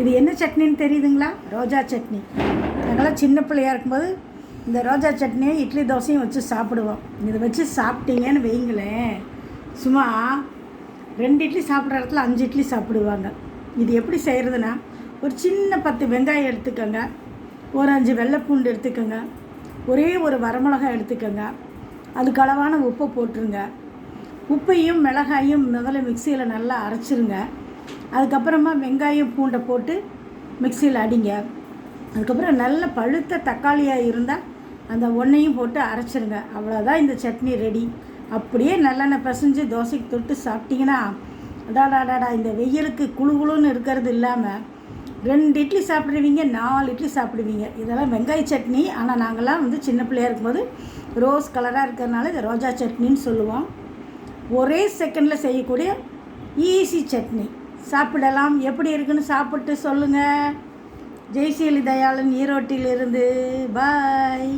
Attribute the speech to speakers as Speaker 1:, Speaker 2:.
Speaker 1: இது என்ன சட்னின்னு தெரியுதுங்களா? ரோஜா சட்னி. நாங்களாம் சின்ன பிள்ளையாக இருக்கும்போது இந்த ரோஜா சட்னியை இட்லி தோசையும் வச்சு சாப்பிடுவோம். இதை வச்சு சாப்பிட்டீங்கன்னு வைங்களேன், சும்மா 2 இட்லி சாப்பிட்ற இடத்துல 5 இட்லி சாப்பிடுவாங்க. இது எப்படி செய்கிறதுனா, ஒரு சின்ன 10 வெங்காயம் எடுத்துக்கோங்க, ஒரு 5 வெள்ளைப்பூண்டு எடுத்துக்கோங்க, ஒரே ஒரு வரமிளகாய் எடுத்துக்கோங்க, அதுக்கு அளவான உப்பை போட்டுருங்க. உப்பையும் மிளகாயும் முதல்ல மிக்சியில் நல்லா அரைச்சிருங்க. அதுக்கப்புறமா வெங்காயம் பூண்டை போட்டு மிக்சியில் அடிங்க. அதுக்கப்புறம் நல்ல பழுத்த தக்காளியாக இருந்தால் அந்த ஒன்றையும் போட்டு அரைச்சிருங்க. அவ்வளோதான், இந்த சட்னி ரெடி. அப்படியே நல்லெண்ணெய் பசைஞ்சு தோசைக்கு தொட்டு சாப்பிட்டிங்கன்னா அடாடாடாடா, இந்த வெயிலுக்கு குழுன்னு இருக்கிறது இல்லாமல் 2 இட்லி சாப்பிடுவீங்க, 4 இட்லி சாப்பிடுவீங்க. இதெல்லாம் வெங்காய சட்னி. ஆனால் நாங்கள்லாம் சின்ன பிள்ளையாக இருக்கும்போது ரோஸ் கலராக இருக்கிறதுனால இதை ரோஜா சட்னின்னு சொல்லுவோம். ஒரே செகண்டில் செய்யக்கூடிய ஈஸி சட்னி. சாப்பிடலாம். எப்படி இருக்குன்னு சாப்பிட்டு சொல்லுங்கள். ஜெய்சீலி தயாளன், ஈரோட்டிலிருந்து. பாய்.